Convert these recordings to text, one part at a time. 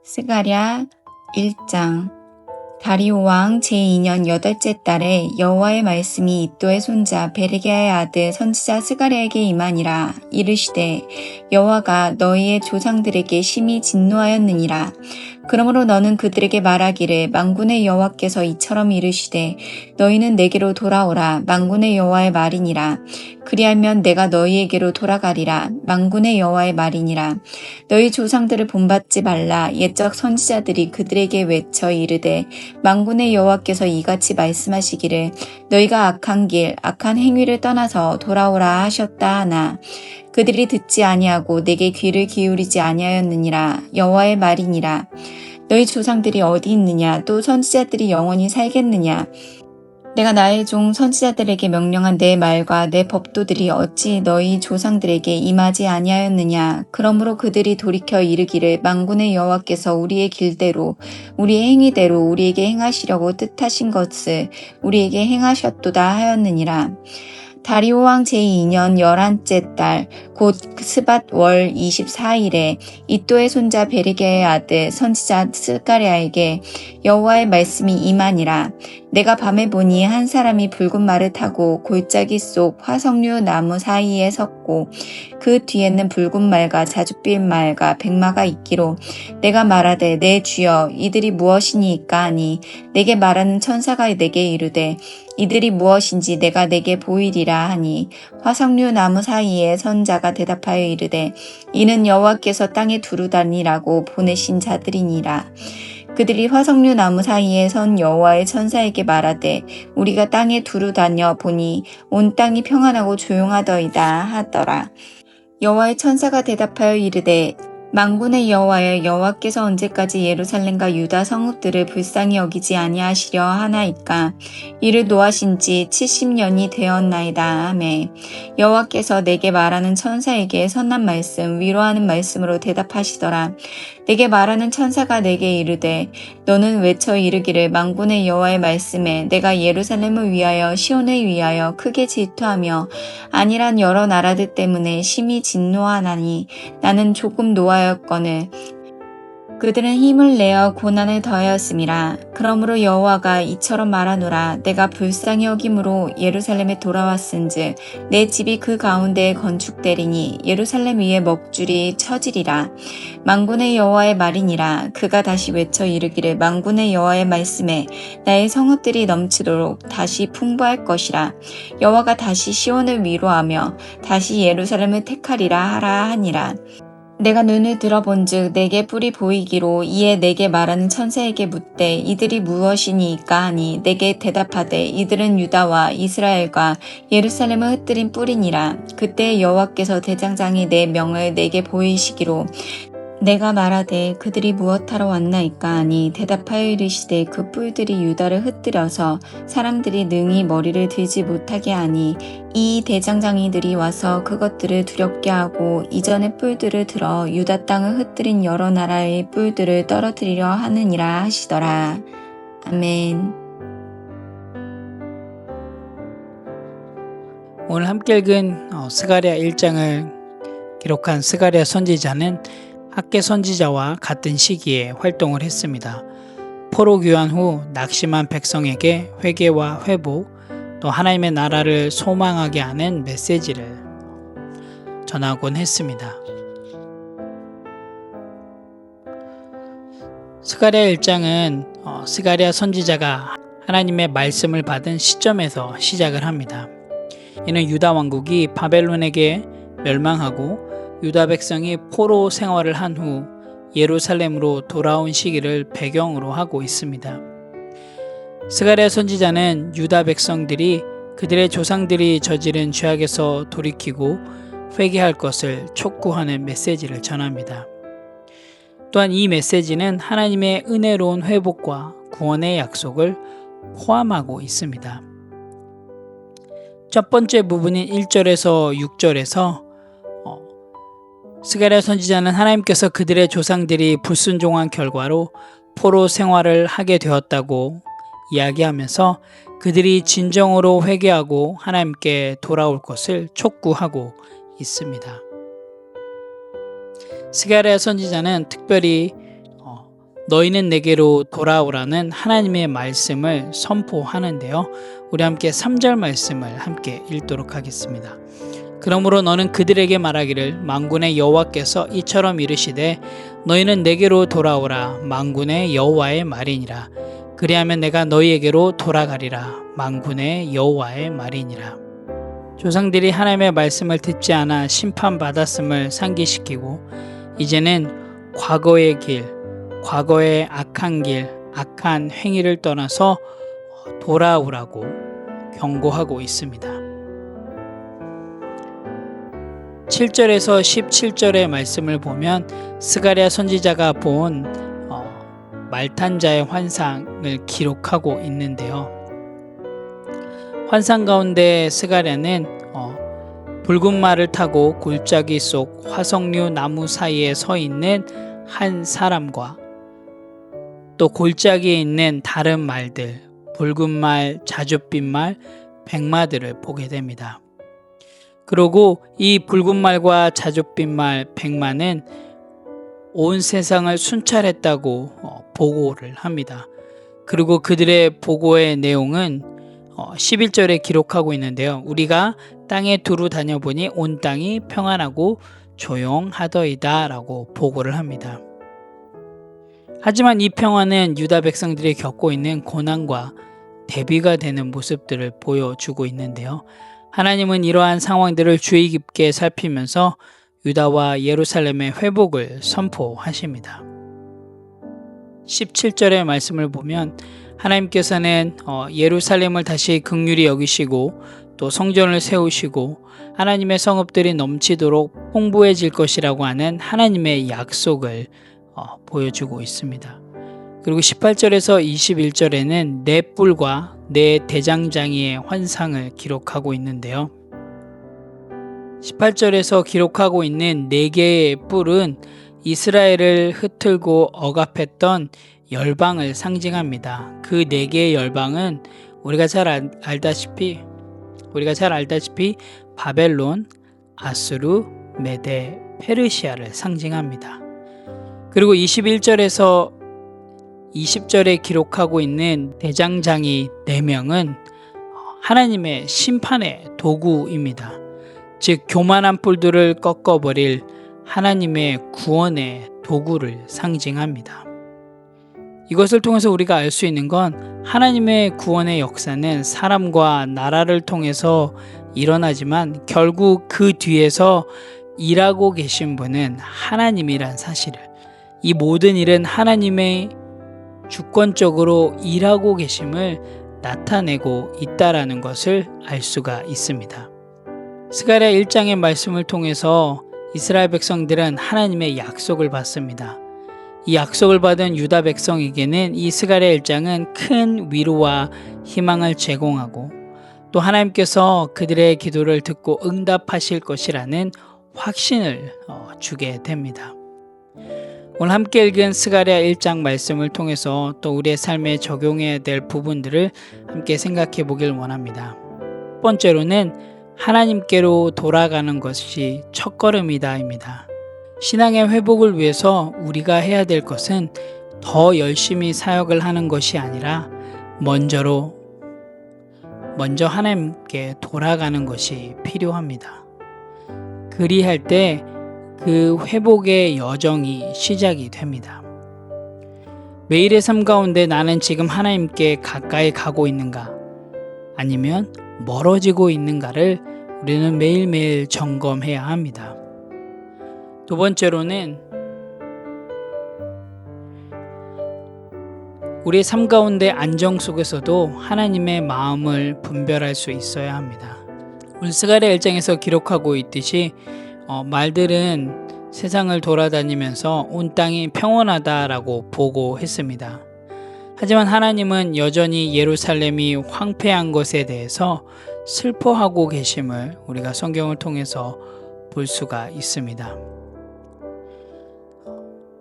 스가랴 1장. 다리오 왕 제2년 8째 달에 여호와의 말씀이 이도의 손자 베르기야의 아들 선지자 스가랴에게 임하니라. 이르시되 여호와가 너희의 조상들에게 심히 진노하였느니라. 그러므로 너는 그들에게 말하기를 만군의 여호와께서 이처럼 이르시되 너희는 내게로 돌아오라. 만군의 여호와의 말이니라. 그리하면 내가 너희에게로 돌아가리라. 만군의 여호와의 말이니라. 너희 조상들을 본받지 말라. 옛적 선지자들이 그들에게 외쳐 이르되 만군의 여호와께서 이같이 말씀하시기를 너희가 악한 길 악한 행위를 떠나서 돌아오라 하셨다 하나 그들이 듣지 아니하고 내게 귀를 기울이지 아니하였느니라. 여호와의 말이니라. 너희 조상들이 어디 있느냐? 또 선지자들이 영원히 살겠느냐? 내가 나의 종 선지자들에게 명령한 내 말과 내 법도들이 어찌 너희 조상들에게 임하지 아니하였느냐? 그러므로 그들이 돌이켜 이르기를 만군의 여호와께서 우리의 길대로 우리의 행위대로 우리에게 행하시려고 뜻하신 것을 우리에게 행하셨도다 하였느니라. 다리오 왕 제2년 11째 달 곧 스밧 월 24일에 이도의 손자 베르기야의 아들 선지자 스가랴에게 여호와의 말씀이 임하니라. 내가 밤에 보니 한 사람이 붉은 말을 타고 골짜기 속 화석류 나무 사이에 섰고 그 뒤에는 붉은 말과 자줏빛 말과 백마가 있기로 내가 말하되 내 주여 이들이 무엇이니까 하니 내게 말하는 천사가 내게 이르되 이들이 무엇인지 내가 내게 보이리라 하니 화석류 나무 사이에 선 자가 대답하여 이르되 이는 여호와께서 땅에 두루 다니라고 보내신 자들이니라. 그들이 화석류 나무 사이에 선 여호와의 천사에게 말하되 우리가 땅에 두루 다녀 보니 온 땅이 평안하고 조용하더이다 하더라. 여호와의 천사가 대답하여 이르되 만군의 여호와여 여호와께서 언제까지 예루살렘과 유다 성읍들을 불쌍히 여기지 아니하시려 하나이까. 이를 노하신 지 70년이 되었나이다 하매 여호와께서 내게 말하는 천사에게 선한 말씀 위로하는 말씀으로 대답하시더라. 내게 말하는 천사가 내게 이르되 너는 외쳐 이르기를 만군의 여호와의 말씀에 내가 예루살렘을 위하여 시온을 위하여 크게 질투하며 안일한 여러 나라들 때문에 심히 진노하나니 나는 조금 노하였거늘 그들은 힘을 내어 고난을 더하였음이라. 그러므로 여호와가 이처럼 말하노라. 내가 불쌍히 여김으로 예루살렘에 돌아왔은즉 내 집이 그 가운데에 건축되리니 예루살렘 위에 먹줄이 쳐지리라. 만군의 여호와의 말이니라. 그가 다시 외쳐 이르기를 만군의 여호와의 말씀에 나의 성읍들이 넘치도록 다시 풍부할 것이라. 여호와가 다시 시온을 위로하며 다시 예루살렘을 택하리라 하라 하니라. 내가 눈을 들어본즉 내게 뿔이 보이기로 이에 내게 말하는 천사에게 묻되 이들이 무엇이니까 하니 내게 대답하되 이들은 유다와 이스라엘과 예루살렘을 흩뜨린 뿔이니라. 그때 여호와께서 대장장이 내 명을 내게 보이시기로 내가 말하되 그들이 무엇하러 왔나이까 하니 대답하여 이르시되 그 뿔들이 유다를 흩뜨려서 사람들이 능히 머리를 들지 못하게 하니 이 대장장이들이 와서 그것들을 두렵게 하고 이전의 뿔들을 들어 유다 땅을 흩뜨린 여러 나라의 뿔들을 떨어뜨리려 하느니라 하시더라. 아멘. 오늘 함께 읽은 스가랴 1장을 기록한 스가랴 선지자는 학개 선지자와 같은 시기에 활동을 했습니다. 포로 귀환 후 낙심한 백성에게 회개와 회복, 또 하나님의 나라를 소망하게 하는 메시지를 전하곤 했습니다. 스가랴 1장은 스가랴 선지자가 하나님의 말씀을 받은 시점에서 시작을 합니다. 이는 유다 왕국이 바벨론에게 멸망하고 유다 백성이 포로 생활을 한 후 예루살렘으로 돌아온 시기를 배경으로 하고 있습니다. 스가랴 선지자는 유다 백성들이 그들의 조상들이 저지른 죄악에서 돌이키고 회개할 것을 촉구하는 메시지를 전합니다. 또한 이 메시지는 하나님의 은혜로운 회복과 구원의 약속을 포함하고 있습니다. 첫 번째 부분인 1절에서 6절에서 스가랴 선지자는 하나님께서 그들의 조상들이 불순종한 결과로 포로 생활을 하게 되었다고 이야기하면서 그들이 진정으로 회개하고 하나님께 돌아올 것을 촉구하고 있습니다. 스가랴 선지자는 특별히 너희는 내게로 돌아오라는 하나님의 말씀을 선포하는데요. 우리 함께 3절 말씀을 함께 읽도록 하겠습니다. 그러므로 너는 그들에게 말하기를 만군의 여호와께서 이처럼 이르시되 너희는 내게로 돌아오라 만군의 여호와의 말이니라. 그리하면 내가 너희에게로 돌아가리라 만군의 여호와의 말이니라. 조상들이 하나님의 말씀을 듣지 않아 심판받았음을 상기시키고 이제는 과거의 길, 과거의 악한 길, 악한 행위를 떠나서 돌아오라고 경고하고 있습니다. 7절에서 17절의 말씀을 보면 스가랴 선지자가 본 말탄자의 환상을 기록하고 있는데요. 환상 가운데 스가랴는 붉은 말을 타고 골짜기 속 화석류 나무 사이에 서 있는 한 사람과 또 골짜기에 있는 다른 말들, 붉은 말, 자줏빛 말, 백마들을 보게 됩니다. 그리고 이 붉은 말과 자줏빛 말, 백마는 온 세상을 순찰했다고 보고를 합니다. 그리고 그들의 보고의 내용은 11절에 기록하고 있는데요. 우리가 땅에 두루 다녀보니 온 땅이 평안하고 조용하더이다 라고 보고를 합니다. 하지만 이 평안은 유다 백성들이 겪고 있는 고난과 대비가 되는 모습들을 보여주고 있는데요. 하나님은 이러한 상황들을 주의 깊게 살피면서 유다와 예루살렘의 회복을 선포하십니다. 17절의 말씀을 보면 하나님께서는 예루살렘을 다시 긍휼히 여기시고 또 성전을 세우시고 하나님의 성읍들이 넘치도록 풍부해질 것이라고 하는 하나님의 약속을 보여주고 있습니다. 그리고 18절에서 21절에는 네 뿔과 네 대장장이의 환상을 기록하고 있는데요. 18절에서 기록하고 있는 네 개의 뿔은 이스라엘을 흩틀고 억압했던 열방을 상징합니다. 그 네 개의 열방은 우리가 잘 알다시피 바벨론, 아수르, 메데, 페르시아를 상징합니다. 그리고 21절에서 20절에 기록하고 있는 대장장이 4명은 하나님의 심판의 도구입니다. 즉 교만한 뿔들을 꺾어버릴 하나님의 구원의 도구를 상징합니다. 이것을 통해서 우리가 알 수 있는 건 하나님의 구원의 역사는 사람과 나라를 통해서 일어나지만 결국 그 뒤에서 일하고 계신 분은 하나님이란 사실을, 이 모든 일은 하나님의 주권적으로 일하고 계심을 나타내고 있다라는 것을 알 수가 있습니다. 스가랴 1장의 말씀을 통해서 이스라엘 백성들은 하나님의 약속을 받습니다. 이 약속을 받은 유다 백성에게는 이 스가랴 1장은 큰 위로와 희망을 제공하고 또 하나님께서 그들의 기도를 듣고 응답하실 것이라는 확신을 주게 됩니다. 오늘 함께 읽은 스가랴 1장 말씀을 통해서 또 우리의 삶에 적용해야 될 부분들을 함께 생각해 보길 원합니다. 첫 번째로는 하나님께로 돌아가는 것이 첫걸음이다입니다. 신앙의 회복을 위해서 우리가 해야 될 것은 더 열심히 사역을 하는 것이 아니라 먼저 하나님께 돌아가는 것이 필요합니다. 그리할 때 그 회복의 여정이 시작이 됩니다. 매일의 삶 가운데 나는 지금 하나님께 가까이 가고 있는가 아니면 멀어지고 있는가를 우리는 매일매일 점검해야 합니다. 두 번째로는 우리의 삶 가운데 안정 속에서도 하나님의 마음을 분별할 수 있어야 합니다. 오늘 스가랴 1장에서 기록하고 있듯이 말들은 세상을 돌아다니면서 온 땅이 평온하다라고 보고했습니다. 하지만 하나님은 여전히 예루살렘이 황폐한 것에 대해서 슬퍼하고 계심을 우리가 성경을 통해서 볼 수가 있습니다.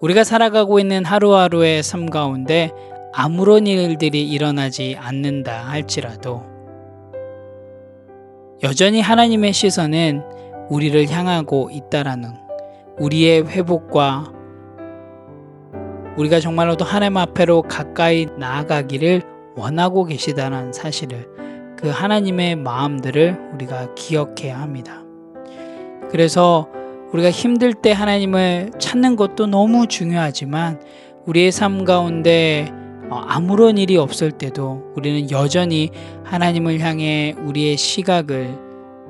우리가 살아가고 있는 하루하루의 삶 가운데 아무런 일들이 일어나지 않는다 할지라도 여전히 하나님의 시선은 우리를 향하고 있다라는, 우리의 회복과 우리가 정말로도 하나님 앞에로 가까이 나아가기를 원하고 계시다는 사실을, 그 하나님의 마음들을 우리가 기억해야 합니다. 그래서 우리가 힘들 때 하나님을 찾는 것도 너무 중요하지만 우리의 삶 가운데 아무런 일이 없을 때도 우리는 여전히 하나님을 향해 우리의 시각을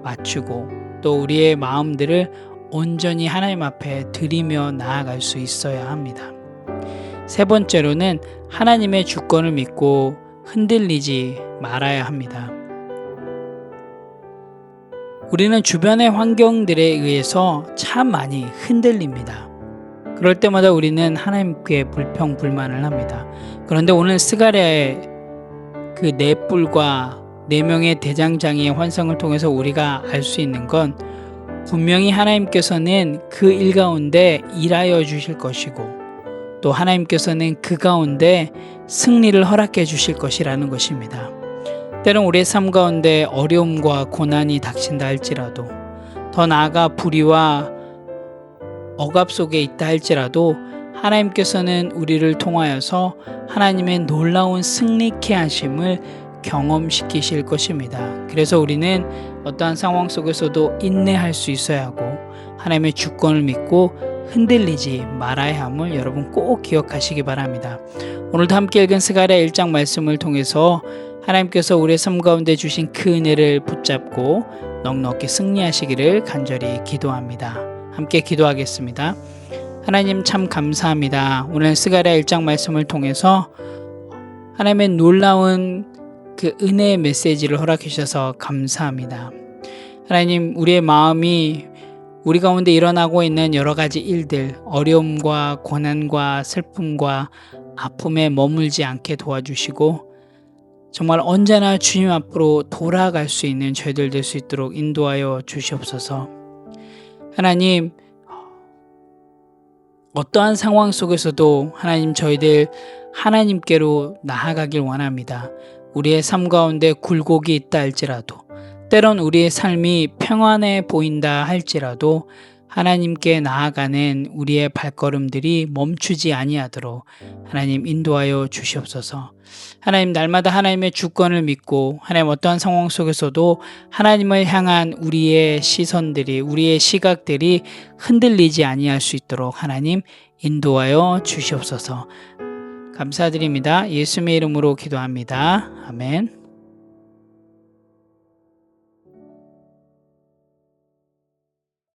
맞추고 또 우리의 마음들을 온전히 하나님 앞에 드리며 나아갈 수 있어야 합니다. 세 번째로는 하나님의 주권을 믿고 흔들리지 말아야 합니다. 우리는 주변의 환경들에 의해서 참 많이 흔들립니다. 그럴 때마다 우리는 하나님께 불평불만을 합니다. 그런데 오늘 스가랴의 그 네 뿔과 네 명의 대장장이의 환상을 통해서 우리가 알 수 있는 건 분명히 하나님께서는 그 일 가운데 일하여 주실 것이고 또 하나님께서는 그 가운데 승리를 허락해 주실 것이라는 것입니다. 때론 우리의 삶 가운데 어려움과 고난이 닥친다 할지라도, 더 나아가 불의와 억압 속에 있다 할지라도 하나님께서는 우리를 통하여서 하나님의 놀라운 승리케 하심을 경험시키실 것입니다. 그래서 우리는 어떠한 상황 속에서도 인내할 수 있어야 하고 하나님의 주권을 믿고 흔들리지 말아야 함을 여러분 꼭 기억하시기 바랍니다. 오늘도 함께 읽은 스가랴 1장 말씀을 통해서 하나님께서 우리의 삶 가운데 주신 그 은혜를 붙잡고 넉넉히 승리하시기를 간절히 기도합니다. 함께 기도하겠습니다. 하나님 참 감사합니다. 오늘 스가랴 1장 말씀을 통해서 하나님의 놀라운 그 은혜의 메시지를 허락해 주셔서 감사합니다. 하나님, 우리의 마음이 우리 가운데 일어나고 있는 여러 가지 일들, 어려움과 고난과 슬픔과 아픔에 머물지 않게 도와주시고 정말 언제나 주님 앞으로 돌아갈 수 있는 저희들 될 수 있도록 인도하여 주시옵소서. 하나님, 어떠한 상황 속에서도 하나님 저희들 하나님께로 나아가길 원합니다. 우리의 삶 가운데 굴곡이 있다 할지라도, 때론 우리의 삶이 평안해 보인다 할지라도 하나님께 나아가는 우리의 발걸음들이 멈추지 아니하도록 하나님 인도하여 주시옵소서. 하나님, 날마다 하나님의 주권을 믿고 하나님 어떠한 상황 속에서도 하나님을 향한 우리의 시선들이, 우리의 시각들이 흔들리지 아니할 수 있도록 하나님 인도하여 주시옵소서. 감사드립니다. 예수님의 이름으로 기도합니다. 아멘.